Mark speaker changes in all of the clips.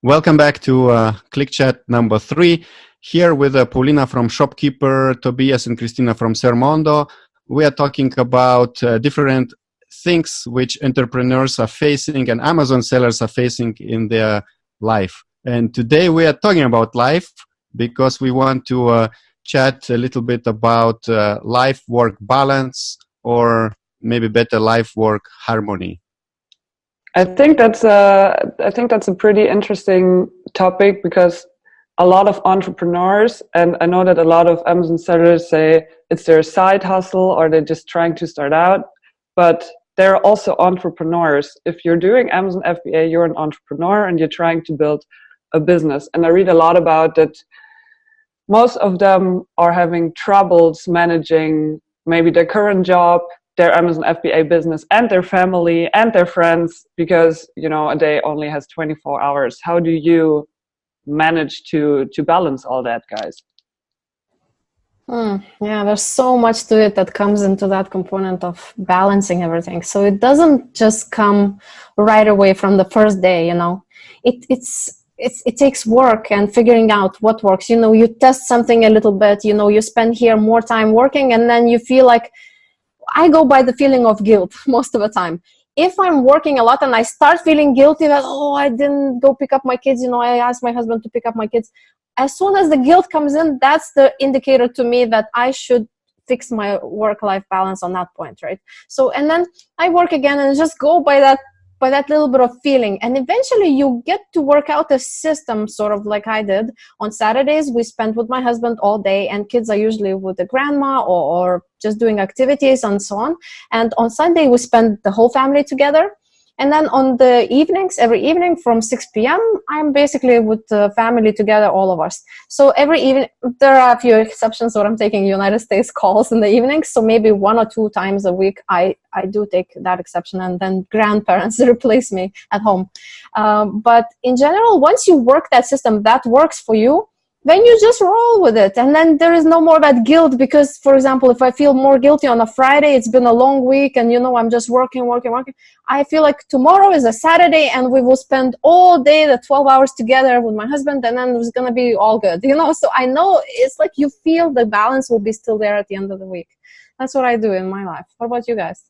Speaker 1: Welcome back to Klik Chat number 3. Here with Paulina from Shopkeeper, Tobias and Kristina from Sermondo. We are talking about different things which entrepreneurs are facing and Amazon sellers are facing in their life. And today we are talking about life because we want to chat a little bit about life-work balance, or maybe better life-work harmony.
Speaker 2: I think that's a pretty interesting topic, because a lot of entrepreneurs, and I know that a lot of Amazon sellers say it's their side hustle or they're just trying to start out, but they're also entrepreneurs. If you're doing Amazon FBA, you're an entrepreneur and you're trying to build a business. And I read a lot about that. Most of them are having troubles managing maybe their current job, their Amazon FBA business, and their family and their friends, because a day only has 24 hours. How do you manage to balance all that, guys?
Speaker 3: Yeah, there's so much to it that comes into that component of balancing everything. So it doesn't just come right away from the first day. It takes work and figuring out what works. You test something a little bit. You spend here more time working, and then you feel like, I go by the feeling of guilt most of the time. If I'm working a lot and I start feeling guilty that, I didn't go pick up my kids, I asked my husband to pick up my kids. As soon as the guilt comes in, that's the indicator to me that I should fix my work-life balance on that point, right? So, and then I work again and just go by that little bit of feeling. And eventually you get to work out a system, sort of like I did. On Saturdays, we spend with my husband all day, and kids are usually with the grandma or just doing activities and so on. And on Sunday, we spend the whole family together. And then on the evenings, every evening from 6 p.m., I'm basically with the family together, all of us. So every evening, there are a few exceptions where I'm taking United States calls in the evenings. So maybe 1 or 2 times a week, I do take that exception, and then grandparents replace me at home. But in general, once you work that system that works for you, then you just roll with it. And then there is no more that guilt, because, for example, if I feel more guilty on a Friday, it's been a long week and, I'm just working. I feel like tomorrow is a Saturday and we will spend all day, the 12 hours together with my husband, and then it's going to be all good, So I know it's like you feel the balance will be still there at the end of the week. That's what I do in my life. What about you guys?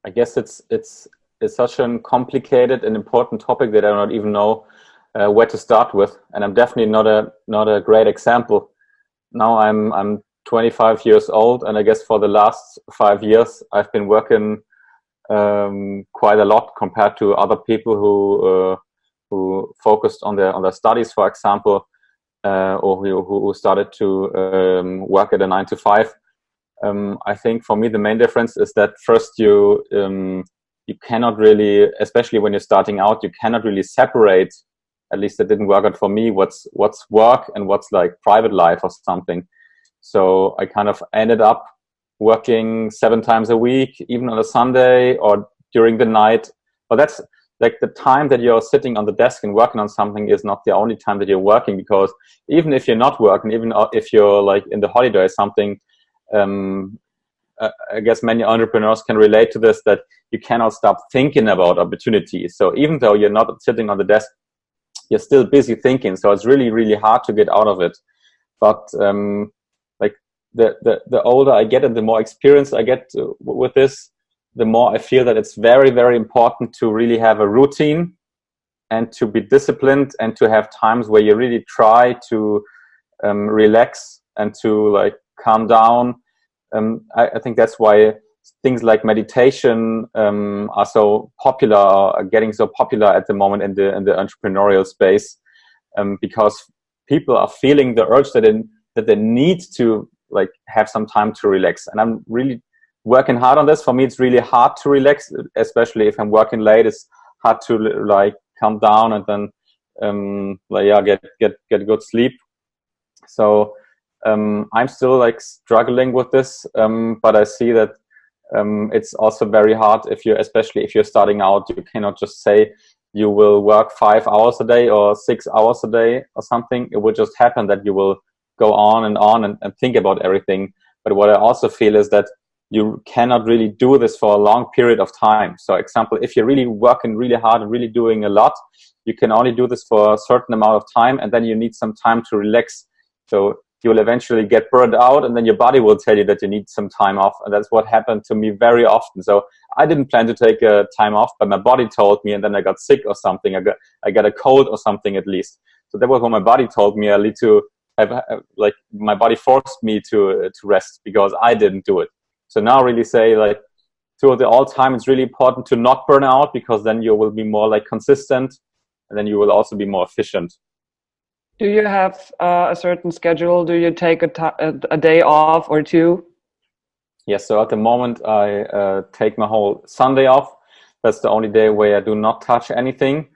Speaker 4: I guess it's such a complicated and important topic that I don't even know where to start with, and I'm definitely not a great example. Now I'm 25 years old, and I guess for the last 5 years I've been working quite a lot compared to other people who focused on their studies, for example, or who started to work at a 9 to 5. I think for me the main difference is that first you cannot really, especially when you're starting out, you cannot really separate. At least that didn't work out for me. What's work and what's like private life or something. So I kind of ended up working 7 times a week, even on a Sunday or during the night. But that's like the time that you're sitting on the desk and working on something is not the only time that you're working, because even if you're not working, even if you're like in the holiday or something, I guess many entrepreneurs can relate to this, that you cannot stop thinking about opportunities. So even though you're not sitting on the desk, you're still busy thinking, so it's really, really hard to get out of it. But like the older I get and the more experience I get with this, the more I feel that it's very, very important to really have a routine and to be disciplined and to have times where you really try to relax and to like calm down. I think that's why things like meditation are so popular, or are getting so popular at the moment in the entrepreneurial space, because people are feeling the urge that they need to like have some time to relax. And I'm really working hard on this. For me, it's really hard to relax, especially if I'm working late. It's hard to like calm down and then get good sleep. So I'm still like struggling with this, but I see that it's also very hard especially if you're starting out. You cannot just say you will work 5 hours a day or 6 hours a day or something. It will just happen that you will go on and think about everything. But what I also feel is that you cannot really do this for a long period of time. So example, if you're really working really hard and really doing a lot, you can only do this for a certain amount of time, and then you need some time to relax. So you'll eventually get burned out, and then your body will tell you that you need some time off. And that's what happened to me very often. So I didn't plan to take a time off, but my body told me, and then I got sick or something. I got a cold or something at least. So that was what my body told me. I need to have, like, my body forced me to rest because I didn't do it. So now I really say, like, throughout the all time, it's really important to not burn out, because then you will be more like consistent, and then you will also be more efficient.
Speaker 2: Do you have a certain schedule? Do you take a day off or two?
Speaker 4: Yes, so at the moment I take my whole Sunday off. That's the only day where I do not touch anything.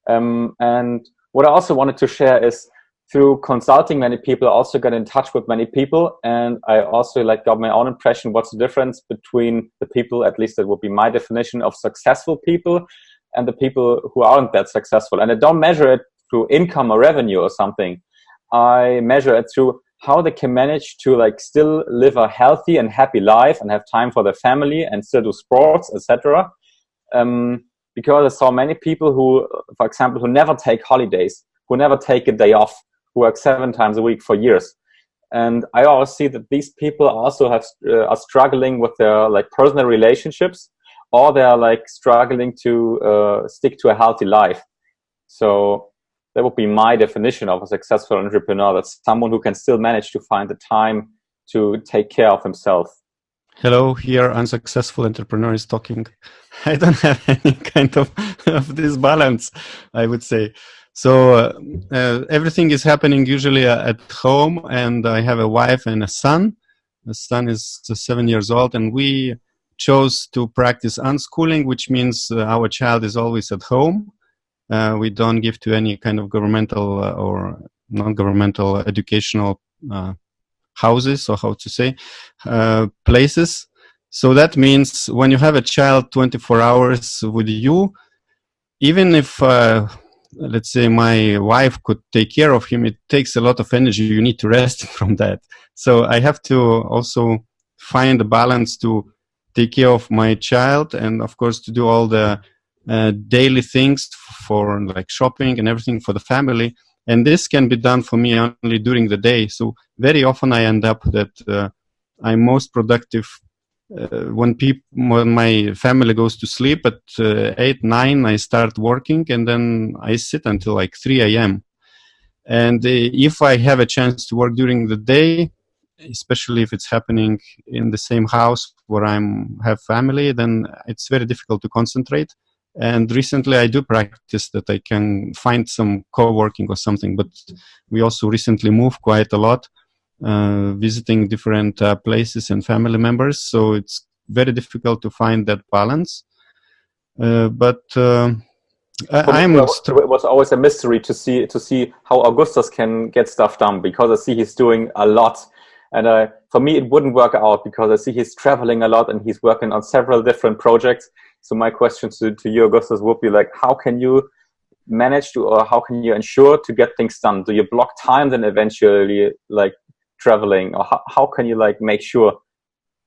Speaker 4: And what I also wanted to share is, through consulting many people, I also got in touch with many people, and I also like got my own impression what's the difference between the people, at least that would be my definition of successful people, and the people who aren't that successful. And I don't measure it through income or revenue or something. I measure it through how they can manage to like still live a healthy and happy life and have time for their family and still do sports, etc. Because I saw many people who, for example, who never take holidays, who never take a day off, who work 7 times a week for years. And I always see that these people also are struggling with their like personal relationships, or they're like struggling to stick to a healthy life. So that would be my definition of a successful entrepreneur. That's someone who can still manage to find the time to take care of himself.
Speaker 1: Hello, here unsuccessful entrepreneur is talking. I don't have any kind of this balance, I would say. So everything is happening usually at home, and I have a wife and a son. The son is 7 years old, and we chose to practice unschooling, which means our child is always at home. We don't give to any kind of governmental or non-governmental educational houses, or how to say, places. So that means when you have a child 24 hours with you, even if, let's say, my wife could take care of him, it takes a lot of energy. You need to rest from that. So I have to also find a balance to take care of my child, and of course to do all the daily things for like shopping and everything for the family. And this can be done for me only during the day. So very often I end up that I'm most productive when my family goes to sleep at 8, 9, I start working, and then I sit until like 3 a.m. And if I have a chance to work during the day, especially if it's happening in the same house where have family, then it's very difficult to concentrate. And recently I do practice that I can find some co-working or something, but we also recently moved quite a lot, visiting different places and family members. So it's very difficult to find that balance. It
Speaker 4: was always a mystery to see how Augustas can get stuff done, because I see he's doing a lot. And for me, it wouldn't work out, because I see he's traveling a lot and he's working on several different projects. So my question to you, Augustas, would be like, how can you manage to, or how can you ensure to get things done? Do you block time then
Speaker 1: Uh,
Speaker 4: eventually, like traveling, or how can you like make sure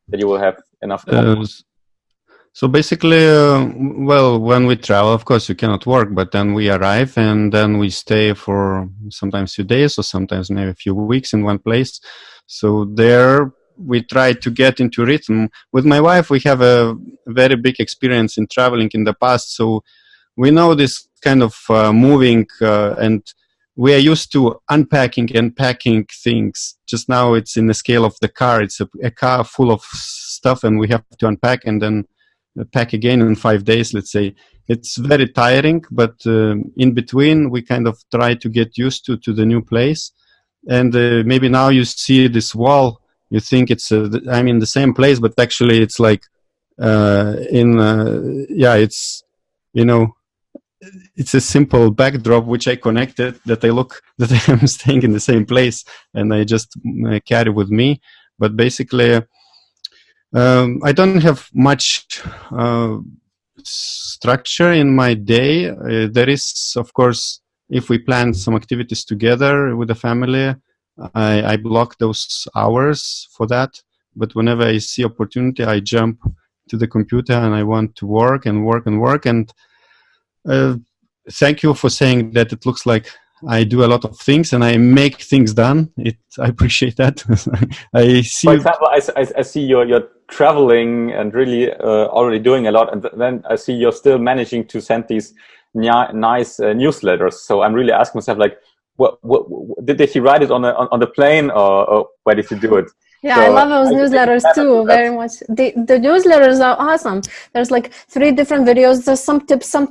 Speaker 4: that you will have enough time?
Speaker 1: So basically, well, when we travel, of course, you cannot work, but then we arrive and then we stay for sometimes few days or sometimes maybe a few weeks in one place. So there we try to get into rhythm. With my wife, we have a very big experience in traveling in the past. So we know this kind of moving and we are used to unpacking and packing things. Just now it's in the scale of the car. It's a car full of stuff and we have to unpack and then pack again in 5 days, let's say. It's very tiring, but in between we kind of try to get used to the new place. And maybe now you see this wall, you think it's I'm in the same place, but actually it's like it's, you know, it's a simple backdrop which I connected that I look that I am staying in the same place and I just carry with me. But basically I don't have much structure in my day. There is, of course, if we plan some activities together with the family, I block those hours for that. But whenever I see opportunity, I jump to the computer and I want to work and work and work. And thank you for saying that. It looks like I do a lot of things and I make things done. I appreciate that. I see.
Speaker 4: For example, I see you're traveling and really already doing a lot, and then I see you're still managing to send these nice newsletters. So I'm really asking myself, like, what did he write it on the plane, or where did he do it?
Speaker 3: Yeah, so I love those newsletters too, very much. The newsletters are awesome. There's like 3 different videos. There's some tips, some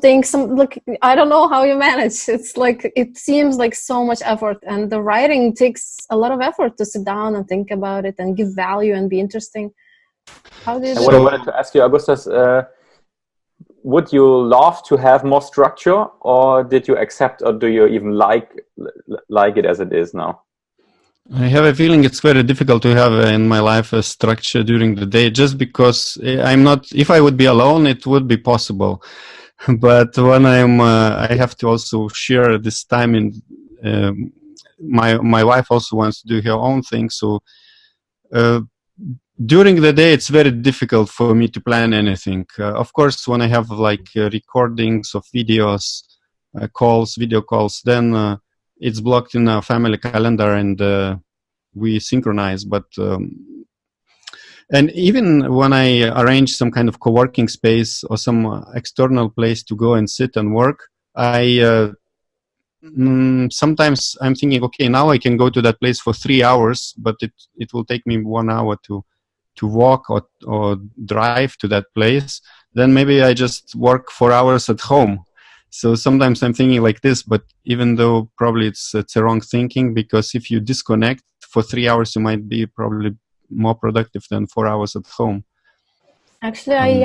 Speaker 3: like, I don't know how you manage. It's like, it seems like so much effort, and the writing takes a lot of effort to sit down and think about it and give value and be interesting. How do you do
Speaker 4: what I wanted to ask you, Augustas, would you love to have more structure, or did you accept, or do you even like it as it is now?
Speaker 1: I have a feeling it's very difficult to have in my life a structure during the day, just because I'm not, if I would be alone, it would be possible. But when I have to also share this time in, my wife also wants to do her own thing. So during the day, it's very difficult for me to plan anything. Of course, when I have like recordings of videos, video calls, then it's blocked in a family calendar and we synchronize. But and even when I arrange some kind of co-working space or some external place to go and sit and work, I sometimes I'm thinking, okay, now I can go to that place for 3 hours, but it will take me 1 hour to walk or drive to that place. Then maybe I just work 4 hours at home. So sometimes I'm thinking like this, but even though probably it's a wrong thinking, because if you disconnect for 3 hours, you might be probably more productive than 4 hours at home.
Speaker 3: Actually,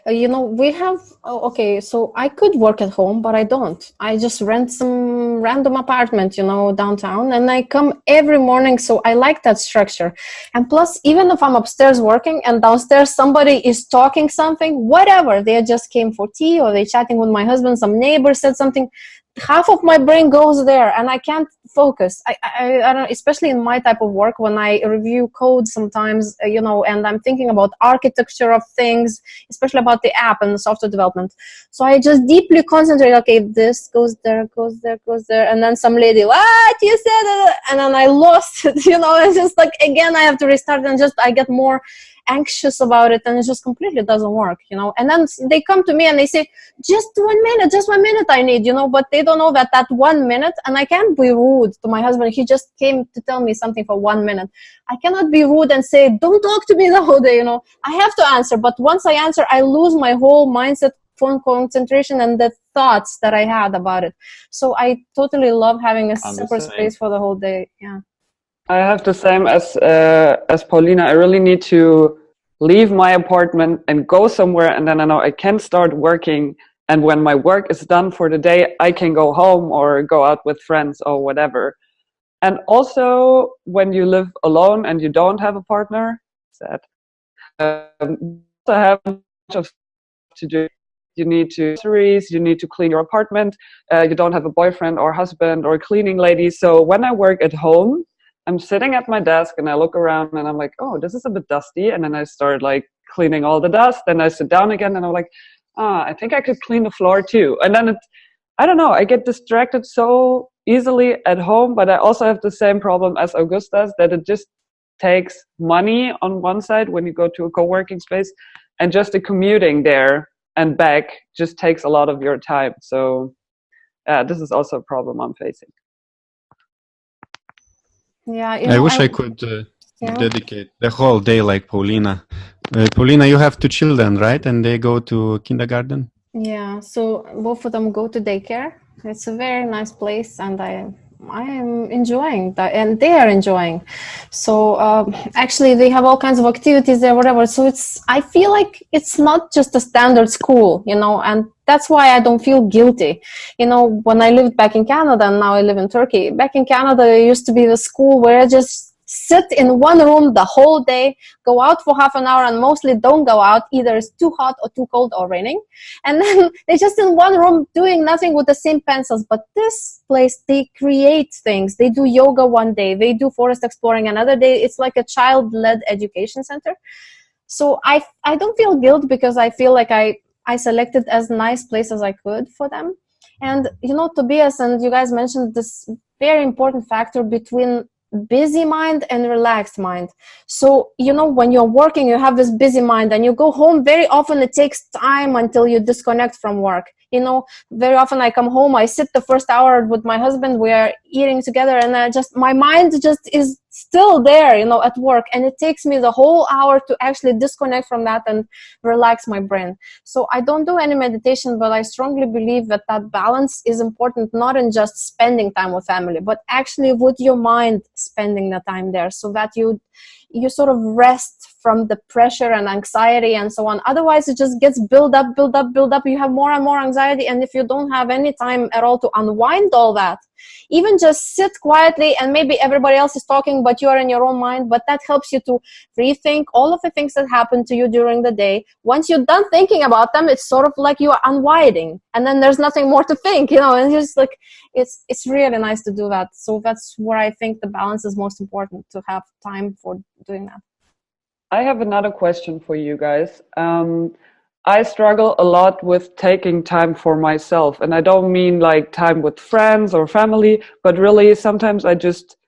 Speaker 3: we have, okay, so I could work at home, but I don't. I just rent some random apartment, downtown, and I come every morning. So I like that structure. And plus, even if I'm upstairs working and downstairs somebody is talking something, whatever, they just came for tea or they're chatting with my husband, some neighbor said something, half of my brain goes there and I can't focus. I don't, especially in my type of work, when I review code sometimes, and I'm thinking about architecture of things, especially about the app and the software development. So I just deeply concentrate, okay, this goes there, goes there, goes there. And then some lady, what you said? And then I lost it, it's just like, again, I have to restart and I get more anxious about it, and it just completely doesn't work, and then they come to me and they say, just 1 minute I need, but they don't know that 1 minute, and I can't be rude to my husband. He just came to tell me something for 1 minute. I cannot be rude and say, don't talk to me the whole day, I have to answer, but once I answer, I lose my whole mindset, phone concentration, and the thoughts that I had about it. So I totally love having a separate space for the whole day. Yeah,
Speaker 2: I have the same as Paulina. I really need to leave my apartment and go somewhere, and then I know I can start working. And when my work is done for the day, I can go home or go out with friends or whatever. And also, when you live alone and you don't have a partner, sad. You also have a bunch of stuff to do. You need to groceries, you need to clean your apartment. You don't have a boyfriend or husband or a cleaning lady. So when I work at home, I'm sitting at my desk and I look around and I'm like, oh, this is a bit dusty. And then I start like cleaning all the dust. Then I sit down again and I'm like, I think I could clean the floor too. And then I don't know, I get distracted so easily at home, but I also have the same problem as Augustas, that it just takes money on one side when you go to a co-working space, and just the commuting there and back just takes a lot of your time. So this is also a problem I'm facing.
Speaker 3: Yeah,
Speaker 1: I wish I could dedicate the whole day like Paulina. Paulina, you have 2 children, right? And they go to kindergarten?
Speaker 3: Yeah, so both of them go to daycare. It's a very nice place, and I am enjoying that, and they are enjoying. So actually, they have all kinds of activities there, whatever. So I feel like it's not just a standard school, and that's why I don't feel guilty. When I lived back in Canada, and now I live in Turkey. Back in Canada, there used to be the school where I just sit in one room the whole day, go out for half an hour, and mostly don't go out. Either it's too hot or too cold or raining. And then they're just in one room doing nothing with the same pencils. But this place, they create things. They do yoga one day. They do forest exploring another day. It's like a child-led education center. So I don't feel guilt, because I feel like I selected as nice place as I could for them. And, Tobias, and you guys mentioned this very important factor between busy mind and relaxed mind. So, when you're working, you have this busy mind, and you go home, very often it takes time until you disconnect from work. Very often I come home, I sit the first hour with my husband, we are eating together, and my mind just is still there, at work. And it takes me the whole hour to actually disconnect from that and relax my brain. So I don't do any meditation, but I strongly believe that balance is important, not in just spending time with family, but actually with your mind spending the time there, so that you sort of rest from the pressure and anxiety and so on. Otherwise, it just gets build up. You have more and more anxiety. And if you don't have any time at all to unwind all that, even just sit quietly, and maybe everybody else is talking, but you are in your own mind, but that helps you to rethink all of the things that happened to you during the day. Once you're done thinking about them, it's sort of like you are unwinding, and then there's nothing more to think, and just like, it's really nice to do that. So that's where I think the balance is most important, to have time for doing that.
Speaker 2: I have another question for you guys. I struggle a lot with taking time for myself, and I don't mean like time with friends or family, but really sometimes I just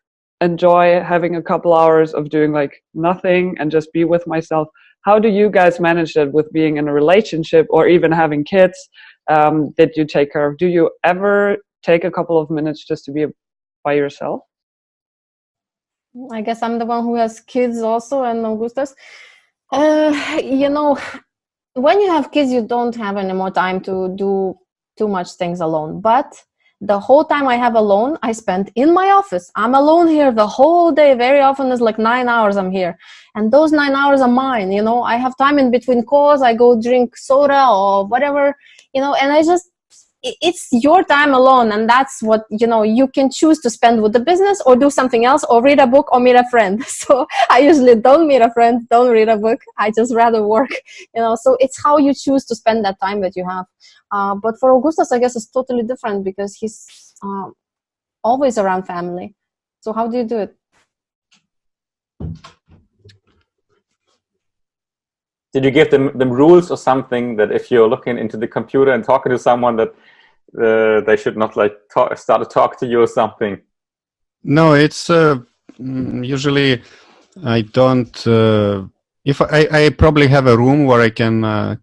Speaker 2: enjoy having a couple hours of doing like nothing and just be with myself. How do you guys manage that with being in a relationship or even having kids that you take care of? Do you ever take a couple of minutes just to be by yourself?
Speaker 3: I guess I'm the one who has kids also, and Augustas. When you have kids, you don't have any more time to do too much things alone. But the whole time I have alone, I spend in my office. I'm alone here the whole day. Very often it's like 9 hours I'm here. And those 9 hours are mine, I have time in between calls. I go drink soda or whatever, and it's your time alone. And that's what, you can choose to spend with the business or do something else or read a book or meet a friend. So I usually don't meet a friend, don't read a book. I just rather work, so it's how you choose to spend that time that you have. But for Augustas, I guess it's totally different because he's always around family. So how do you do it?
Speaker 4: Did you give them rules or something that if you're looking into the computer and talking to someone that they should not start to talk to you or something?
Speaker 1: No, it's usually I don't. If I probably have a room where I can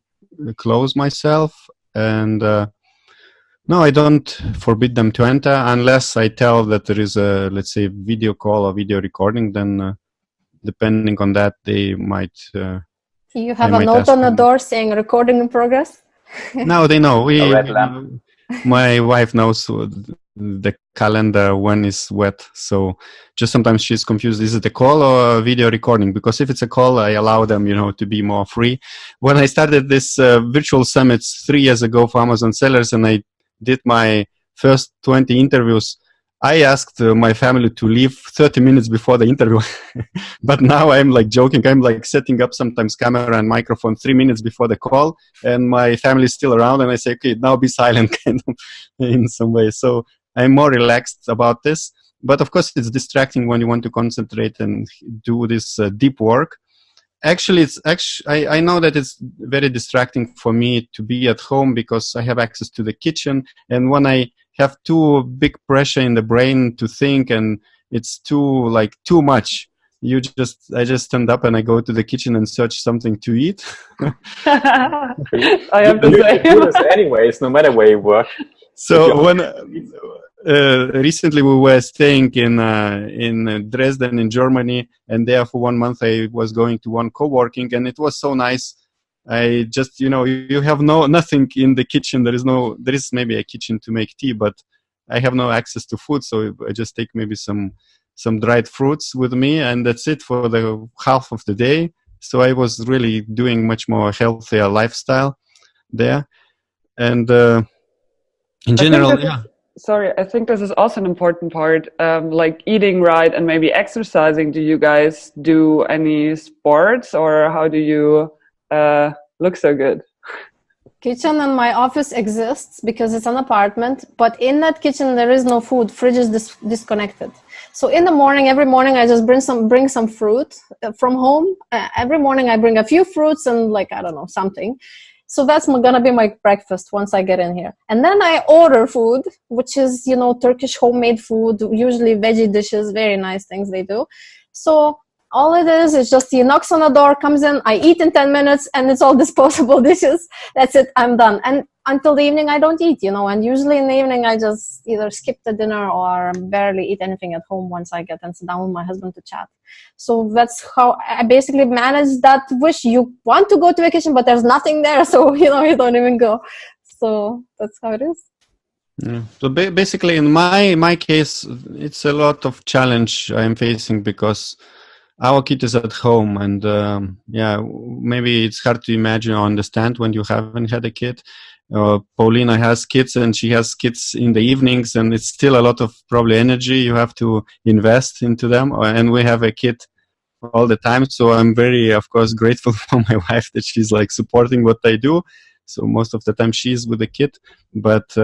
Speaker 1: close myself, and no, I don't forbid them to enter unless I tell that there is a, let's say, video call or video recording. Then depending on that, they might.
Speaker 3: You have a note on the door saying recording in progress?
Speaker 1: No, they know.
Speaker 4: A red lamp.
Speaker 1: My wife knows the calendar when it's wet. So just sometimes she's confused. Is it a call or a video recording? Because if it's a call, I allow them, to be more free. When I started this virtual summits 3 years ago for Amazon sellers, and I did my first 20 interviews, I asked my family to leave 30 minutes before the interview. But now I'm like joking. I'm like setting up sometimes camera and microphone 3 minutes before the call, and my family is still around, and I say, okay, now be silent, kind of, in some way. So I'm more relaxed about this. But of course, it's distracting when you want to concentrate and do this deep work. Actually, I know that it's very distracting for me to be at home because I have access to the kitchen, and when I have too big pressure in the brain to think, and it's too much, I just stand up and I go to the kitchen and search something to eat.
Speaker 2: I have to say,
Speaker 4: you do this anyways, no matter where you work.
Speaker 1: So when recently we were staying in Dresden in Germany, and there for 1 month I was going to one co-working, and it was so nice. I just, you have nothing in the kitchen. There is maybe a kitchen to make tea, but I have no access to food. So I just take maybe some dried fruits with me, and that's it for the half of the day. So I was really doing much more healthier lifestyle there. And in general,
Speaker 2: I think this is also an important part, like eating right and maybe exercising. Do you guys do any sports, or how do you look so good?
Speaker 3: Kitchen in my office exists because it's an apartment, but in that kitchen there is no food. Fridge is disconnected. So in the morning, every morning I just bring some fruit from home. Every morning I bring a few fruits and something. So that's gonna be my breakfast once I get in here. And then I order food, which is, you know, Turkish homemade food, usually veggie dishes, very nice things they do. So all it is just he knocks on the door, comes in, I eat in 10 minutes, and it's all disposable dishes. That's it, I'm done. And until the evening, I don't eat, you know, and usually in the evening, I just either skip the dinner or barely eat anything at home once I get and sit down with my husband to chat. So that's how I basically manage that wish. You want to go to vacation, but there's nothing there, so, you know, you don't even go. So that's how it is.
Speaker 1: Yeah. So basically, in my case, it's a lot of challenge I'm facing because our kid is at home, and maybe it's hard to imagine or understand when you haven't had a kid. Paulina has kids, and she has kids in the evenings, and it's still a lot of probably energy you have to invest into them. And we have a kid all the time, so I'm very, of course, grateful for my wife that she's like supporting what I do. So most of the time she's with the kid, but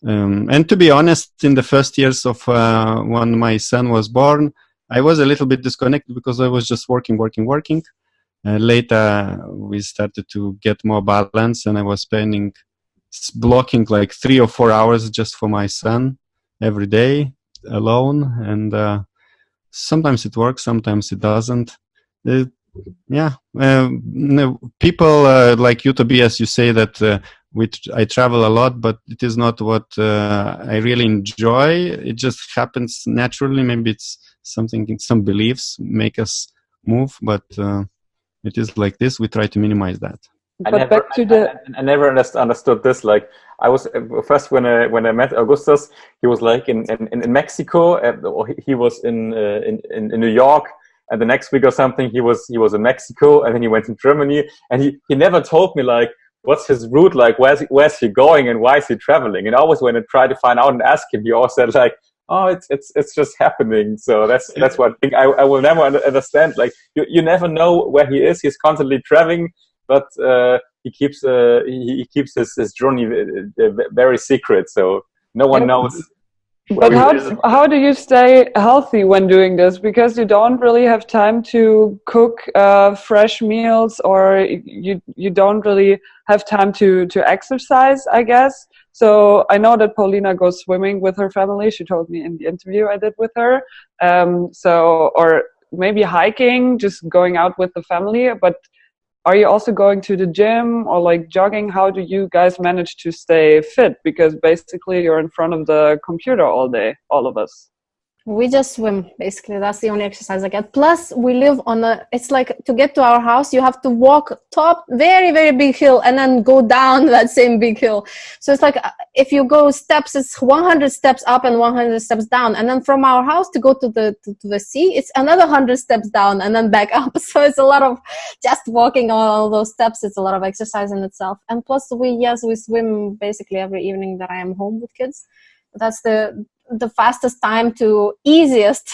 Speaker 1: and to be honest, in the first years of when my son was born, I was a little bit disconnected because I was just working. Later, we started to get more balance, and I was blocking like 3 or 4 hours just for my son every day alone. And sometimes it works, sometimes it doesn't. People like you, Tobias, you say that I travel a lot, but it is not what I really enjoy. It just happens naturally. Maybe it's something, some beliefs make us move, but it is like this. We try to minimize that.
Speaker 4: I never understood this. Like I was first when I met Augustas, he was like in Mexico, or he was in New York, and the next week or something he was in Mexico, and then he went to Germany, and he never told me like what's his route, like where's he going and why is he traveling. And always when I try to find out and ask him, he always said like, oh, it's just happening. So that's one thing I will never understand. Like you never know where he is. He's constantly traveling, but he keeps his journey very secret. So no one knows.
Speaker 2: But how do you stay healthy when doing this? Because you don't really have time to cook fresh meals, or you don't really have time to exercise, I guess. So I know that Paulina goes swimming with her family. She told me in the interview I did with her. Or maybe hiking, just going out with the family. But are you also going to the gym or like jogging? How do you guys manage to stay fit? Because basically you're in front of the computer all day, all of us.
Speaker 3: We just swim, basically. That's the only exercise I get. Plus, we live on it's like to get to our house, you have to walk top, very, very big hill, and then go down that same big hill. So it's like, if you go steps, it's 100 steps up and 100 steps down. And then from our house to go to the sea, it's another 100 steps down and then back up. So it's a lot of just walking all those steps. It's a lot of exercise in itself. And plus, we swim basically every evening that I am home with kids. That's the fastest easiest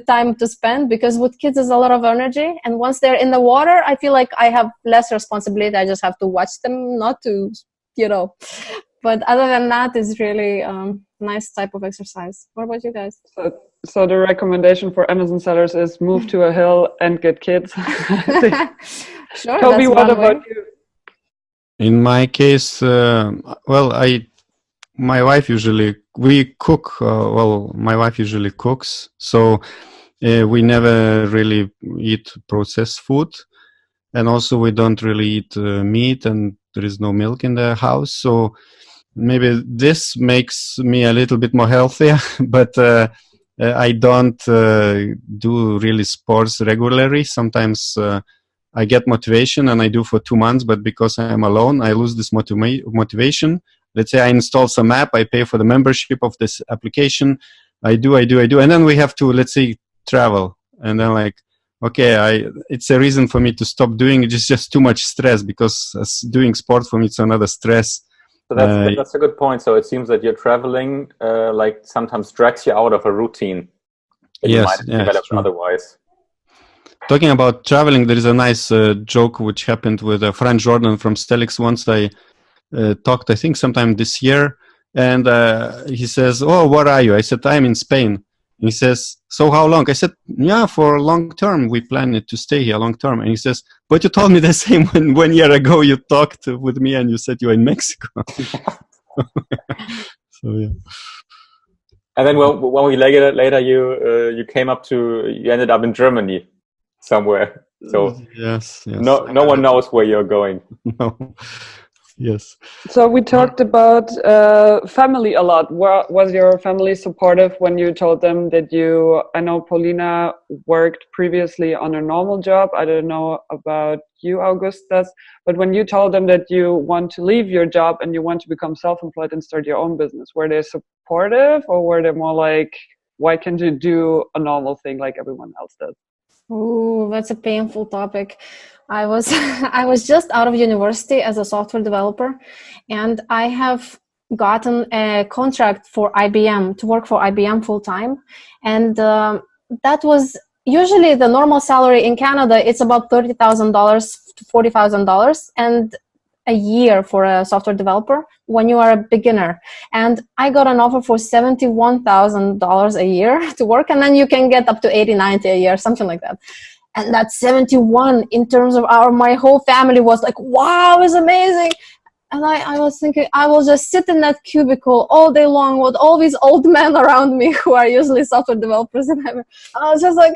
Speaker 3: time to spend, because with kids is a lot of energy, and once they're in the water, I feel like I have less responsibility. I just have to watch them, not to, but other than that, it's really nice type of exercise. What about you guys?
Speaker 2: So the recommendation for Amazon sellers is move to a hill and get kids.
Speaker 3: Sure.
Speaker 2: Toby, what about you?
Speaker 1: In my case, my wife usually, we cook, my wife usually cooks, so we never really eat processed food, and also we don't really eat meat, and there is no milk in the house, so maybe this makes me a little bit more healthier, but I don't do really sports regularly. Sometimes I get motivation and I do for 2 months, but because I am alone, I lose this motivation. Let's say I install some app, I pay for the membership of this application, I do, and then we have to, let's say, travel. And then like, okay, it's a reason for me to stop doing it. It's just too much stress, because doing sport for me, it's another stress.
Speaker 4: So that's a good point. So it seems that you're traveling, like sometimes drags you out of a routine that you might have developed otherwise.
Speaker 1: Talking about traveling, there is a nice joke which happened with Frank Jordan from Stelix. Once I talked, I think sometime this year, and he says, "Oh, where are you?" I said, "I'm in Spain." He says, so how long? I said, yeah, for long term. We plan to stay here long term. And he says, but you told me the same when 1 year ago you talked with me and you said you were in Mexico. So yeah.
Speaker 4: And then when we later you came up you ended up in Germany somewhere. So
Speaker 1: yes.
Speaker 4: No one knows where you're going.
Speaker 1: No. Yes.
Speaker 2: So we talked about family a lot. Was your family supportive when you told them that I know Paulina worked previously on a normal job. I don't know about you, Augustas, but when you told them that you want to leave your job and you want to become self-employed and start your own business, were they supportive, or were they more like, why can't you do a normal thing like everyone else does?
Speaker 3: Ooh, that's a painful topic. I was just out of university as a software developer, and I have gotten a contract for IBM to work for IBM full time, and that was usually the normal salary in Canada. It's about $30,000 to $40,000, and a year for a software developer when you are a beginner. And I got an offer for $71,000 a year to work, and then you can get up to 80, 90 a year, something like that. And that 71 in terms of my whole family was like, wow, it's amazing. And I was thinking, I will just sit in that cubicle all day long with all these old men around me who are usually software developers. And I was just like,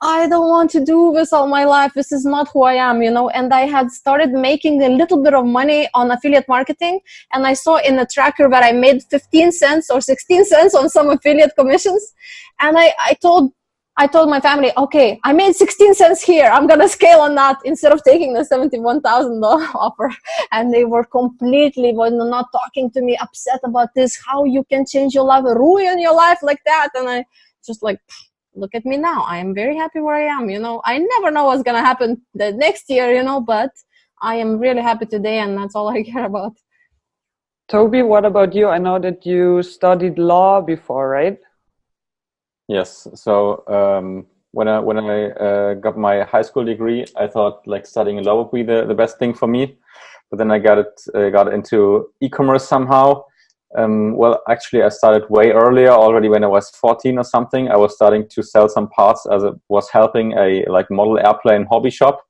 Speaker 3: I don't want to do this all my life. This is not who I am, And I had started making a little bit of money on affiliate marketing. And I saw in the tracker that I made 15 cents or 16 cents on some affiliate commissions. And I told my family, okay, I made 16 cents here. I'm going to scale on that instead of taking the $71,000 offer. And they were completely not talking to me, upset about this, how you can change your life, ruin your life like that. And I just like, look at me now. I am very happy where I am. I never know what's going to happen the next year, but I am really happy today, and that's all I care about.
Speaker 2: Toby, what about you? I know that you studied law before, right?
Speaker 4: Yes. So when I got my high school degree, I thought like studying law would be the best thing for me. But then I got into e-commerce somehow. Well, actually, I started way earlier, already when I was 14 or something. I was starting to sell some parts as I was helping a model airplane hobby shop.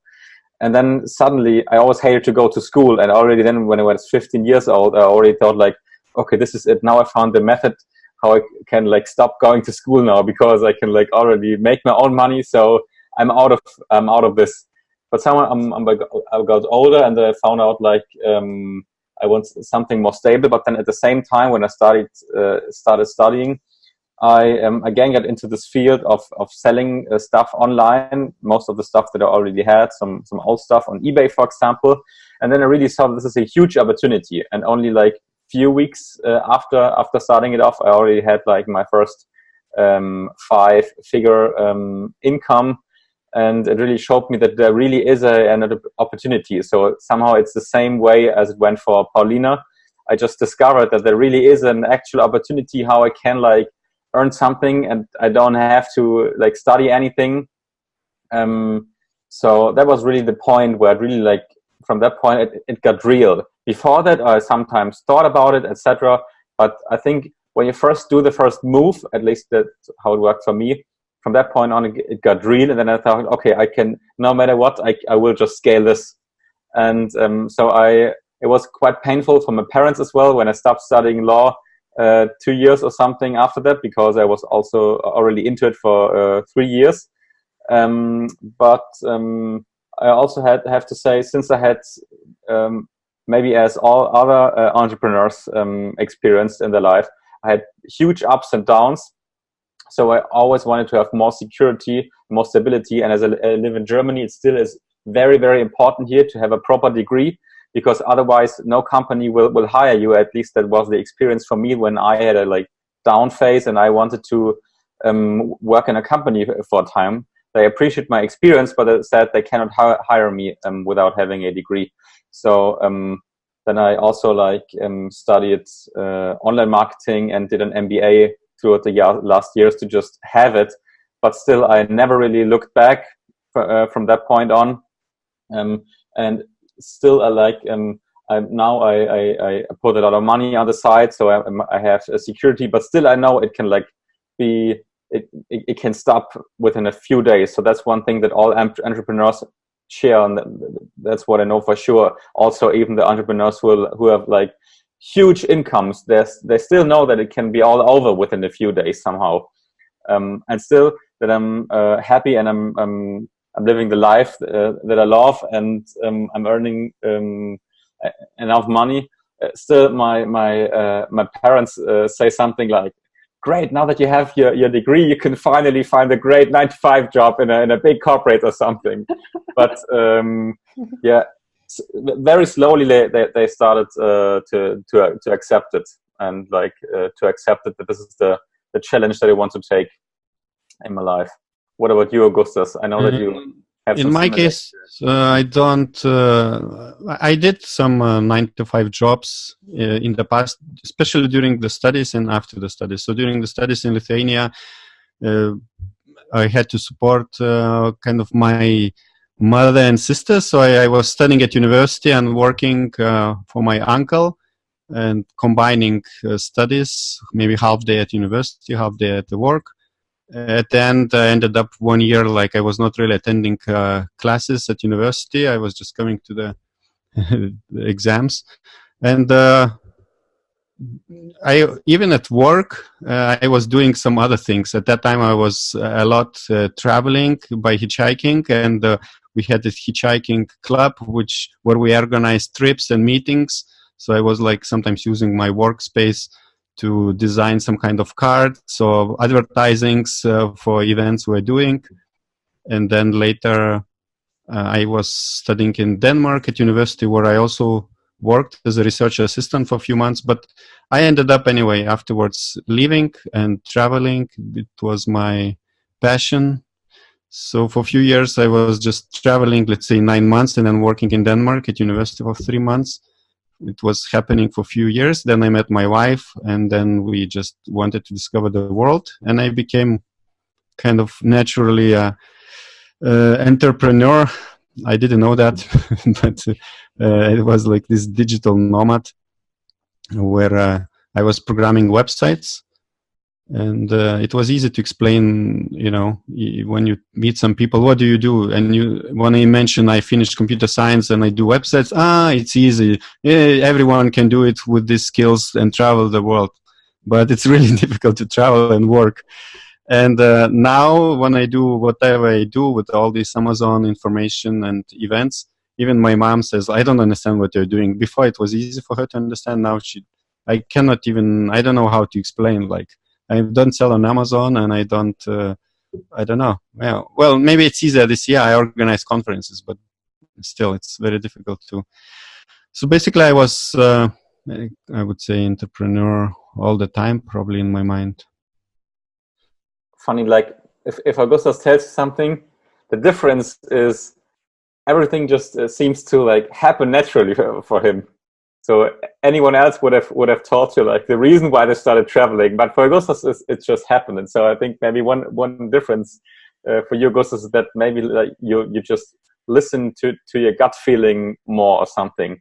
Speaker 4: And then suddenly, I always hated to go to school. And already then, when I was 15 years old, I already thought like, okay, this is it. Now I found the method how I can stop going to school now, because I can already make my own money. So I'm out of this. But somehow I got older, and then I found out I want something more stable. But then at the same time, when I started studying, I again got into this field of selling stuff online. Most of the stuff that I already had, some old stuff on eBay, for example. And then I really saw this is a huge opportunity. And only few weeks after starting it off, I already had my first 5-figure income. And it really showed me that there really is another opportunity. So somehow it's the same way as it went for Paulina. I just discovered that there really is an actual opportunity how I can earn something, and I don't have to study anything. So that was really the point where it really from that point it got real. Before that, I sometimes thought about it, etc. But I think when you first do the first move, at least that's how it worked for me. From that point on, it got real, and then I thought, okay, I can, no matter what, I will just scale this. And it was quite painful for my parents as well when I stopped studying law 2 years or something after that, because I was also already into it for 3 years. But I also have to say, since I had maybe as all other entrepreneurs experienced in their life, I had huge ups and downs. So I always wanted to have more security, more stability. And as I live in Germany, it still is very, very important here to have a proper degree, because otherwise no company will hire you. At least that was the experience for me when I had a down phase and I wanted to work in a company for a time. They appreciate my experience, but they said they cannot hire me without having a degree. So then I also studied online marketing and did an MBA throughout the last years to just have it. But still, I never really looked back from that point on. And still, I put a lot of money on the side, so I have a security. But still, I know it can be it can stop within a few days. So that's one thing that all entrepreneurs share, and that's what I know for sure. Also, even the entrepreneurs who have like huge incomes, they still know that it can be all over within a few days somehow. And still that I'm happy, and I'm living the life that I love, and I'm earning enough money. Still, my parents say something like, "Great! Now that you have your degree, you can finally find a great 9-to-5 job in a big corporate or something." But yeah, very slowly they started to accept it, and like to accept it that this is the challenge that I want to take in my life. What about you, Augustas? I know that you have
Speaker 1: in my case, I don't. I did some 9-to-5 jobs in the past, especially during the studies and after the studies. So during the studies in Lithuania, I had to support kind of my mother and sister. So I was studying at university and working for my uncle, and combining studies, maybe half day at university, half day at the work. At the end, I ended up 1 year like I was not really attending classes at university. I was just coming to the exams. And I even at work, I was doing some other things. At that time, I was a lot traveling by hitchhiking, and we had this hitchhiking club where we organized trips and meetings. So I was like sometimes using my workspace to design some kind of cards or advertisings for events we're doing. And then later I was studying in Denmark at university, where I also worked as a research assistant for a few months. But I ended up anyway afterwards leaving and traveling. It was my passion. So for a few years I was just traveling, let's say 9 months, and then working in Denmark at university for 3 months. It was happening for a few years. Then I met my wife, and then we just wanted to discover the world. And I became kind of naturally an entrepreneur. I didn't know that, but it was like this digital nomad where I was programming websites. And it was easy to explain, when you meet some people, what do you do? And when I mention I finished computer science and I do websites, it's easy. Everyone can do it with these skills and travel the world. But it's really difficult to travel and work. And now when I do whatever I do with all this Amazon information and events, even my mom says, I don't understand what you're doing. Before it was easy for her to understand. Now I don't know how to explain, like, I don't sell on Amazon, and I don't know. Well, maybe it's easier this year. I organize conferences, but still, it's very difficult to. So basically, I was, I would say, entrepreneur all the time, probably in my mind.
Speaker 4: Funny, like if Augustas tells you something, the difference is everything just seems to like happen naturally for him. So anyone else would have taught you like the reason why they started traveling, but for Augustas, it just happened. And so I think maybe one difference for you, Augustas, is that maybe like you just listen to your gut feeling more or something.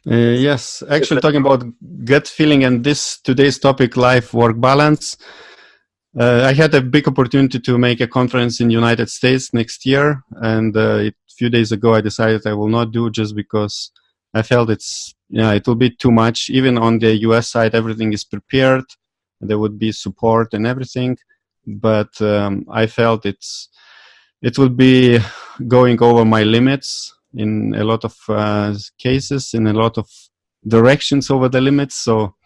Speaker 1: Yes, actually, talking about gut feeling and today's topic, life-work balance. I had a big opportunity to make a conference in the United States next year, and a few days ago I decided I will not do, just because I felt it will be too much. Even on the US side, everything is prepared. There would be support and everything. But I felt it would be going over my limits in a lot of cases, in a lot of directions over the limits. So,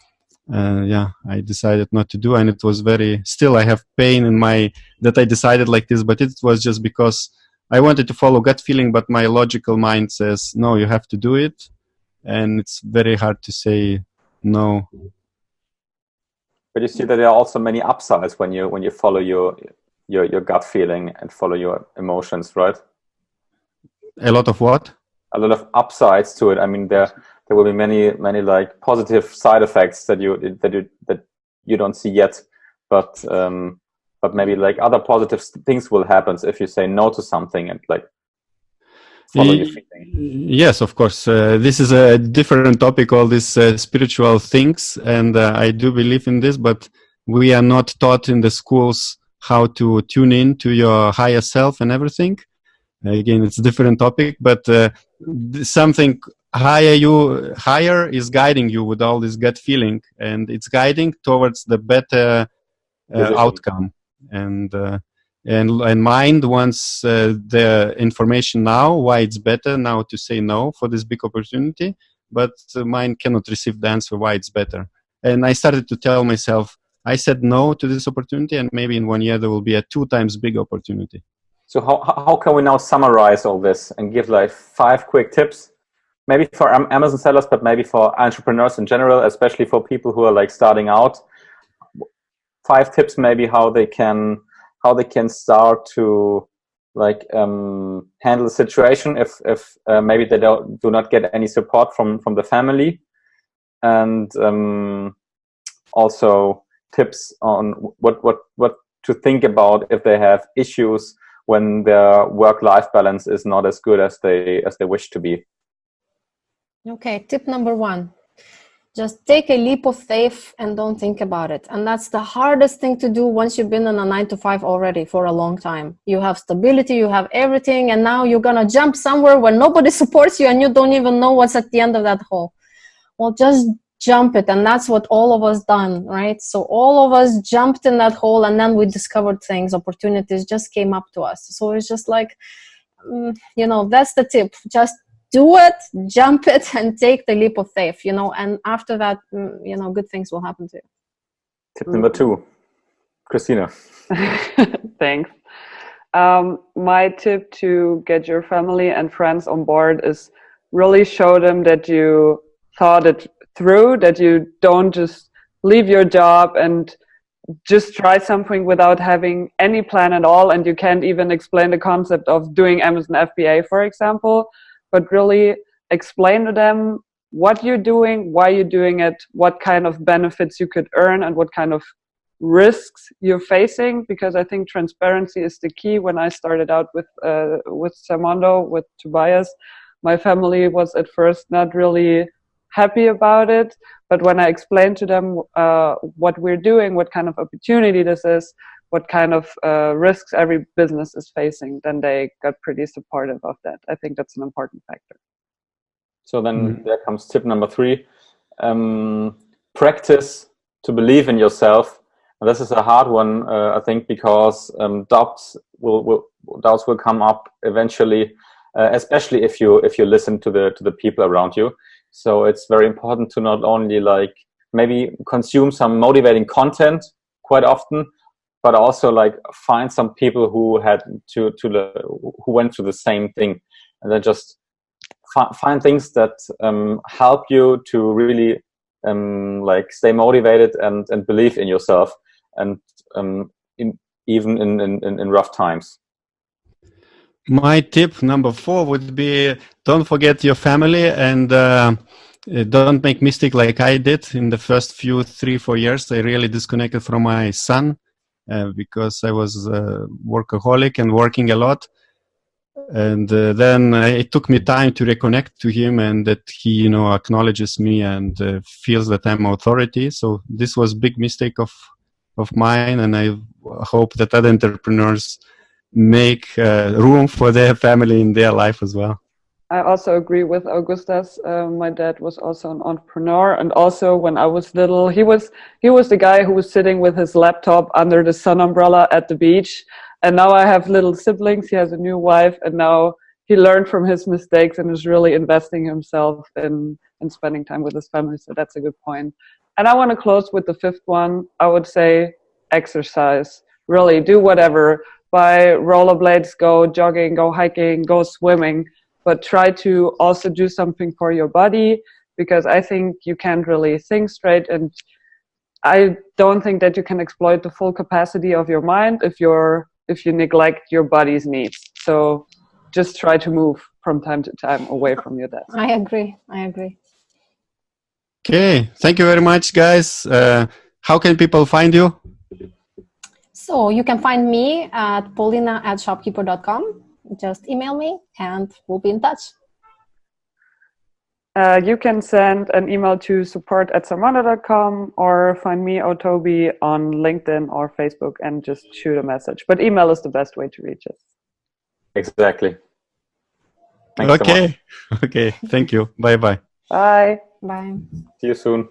Speaker 1: I decided not to do. And it was still I have pain in that I decided like this. But it was just because I wanted to follow gut feeling, but my logical mind says, no, you have to do it. And it's very hard to say no.
Speaker 4: But you see that there are also many upsides when you follow your gut feeling and follow your emotions, right?
Speaker 1: A lot of what?
Speaker 4: A lot of upsides to it. I mean, there will be many like positive side effects that you don't see yet, but maybe like other positive things will happen if you say no to something and like follow your feeling.
Speaker 1: Yes, of course. This is a different topic, all these spiritual things, and I do believe in this, but we are not taught in the schools how to tune in to your higher self and everything. Again, it's a different topic, but something higher is guiding you with all this gut feeling, and it's guiding towards the better outcome. And mind wants the information now, why it's better now to say no for this big opportunity, but mind cannot receive the answer why it's better. And I started to tell myself, I said no to this opportunity, and maybe in 1 year there will be a 2 times big opportunity.
Speaker 4: So how can we now summarize all this and give like 5 quick tips, maybe for Amazon sellers, but maybe for entrepreneurs in general, especially for people who are like starting out? 5 tips maybe how they can start to like handle the situation if maybe they do not get any support from the family, and also tips on what to think about if they have issues when their work-life balance is not as good as they wish to be.
Speaker 3: Okay, tip number 1. Just take a leap of faith and don't think about it. And that's the hardest thing to do once you've been in a 9-to-5 already for a long time. You have stability, you have everything, and now you're going to jump somewhere where nobody supports you and you don't even know what's at the end of that hole. Well, just jump it. And that's what all of us done, right? So all of us jumped in that hole, and then we discovered things, opportunities just came up to us. So it's just like, that's the tip. Just do it, jump it, and take the leap of faith, and after that, good things will happen to you.
Speaker 4: Tip number 2, Kristina.
Speaker 2: Thanks. My tip to get your family and friends on board is really show them that you thought it through, that you don't just leave your job and just try something without having any plan at all, and you can't even explain the concept of doing Amazon FBA, for example, but really explain to them what you're doing, why you're doing it, what kind of benefits you could earn, and what kind of risks you're facing, because I think transparency is the key. When I started out with Sermondo, with Tobias, my family was at first not really happy about it, but when I explained to them what we're doing, what kind of opportunity this is, what kind of risks every business is facing, then they got pretty supportive of that. I think that's an important factor.
Speaker 4: So then there comes tip number 3. Practice to believe in yourself. And this is a hard one, I think, because doubts will come up eventually, especially if you listen to the people around you. So it's very important to not only like maybe consume some motivating content quite often, but also like find some people who who went through the same thing, and then just find things that help you to really like stay motivated and believe in yourself, and even in rough times.
Speaker 1: My tip number 4 would be, don't forget your family, and don't make mistake like I did in the first few 3-4 years. I really disconnected from my son because I was a workaholic and working a lot. And then it took me time to reconnect to him, and that he, acknowledges me and feels that I'm authority. So this was a big mistake of mine, and I hope that other entrepreneurs make room for their family in their life as well.
Speaker 2: I also agree with Augustas. My dad was also an entrepreneur, and also when I was little, he was the guy who was sitting with his laptop under the sun umbrella at the beach. And now I have little siblings. He has a new wife, and now he learned from his mistakes and is really investing himself in spending time with his family. So that's a good point. And I want to close with the 5th one. I would say exercise. Really do whatever. Buy rollerblades, go jogging, go hiking, go swimming, but try to also do something for your body, because I think you can't really think straight, and I don't think that you can exploit the full capacity of your mind if you neglect your body's needs. So just try to move from time to time away from your desk.
Speaker 3: I agree.
Speaker 1: Okay, thank you very much, guys. How can people find you?
Speaker 3: So you can find me at paulina@shopkeeper.com. Just email me and we'll be in touch.
Speaker 2: You can send an email to support@sermondo.com or find me or Toby on LinkedIn or Facebook and just shoot a message. But email is the best way to reach us.
Speaker 4: Exactly. Thanks so much.
Speaker 1: Okay. Thank you. Bye-bye.
Speaker 2: Bye.
Speaker 3: Bye.
Speaker 4: See you soon.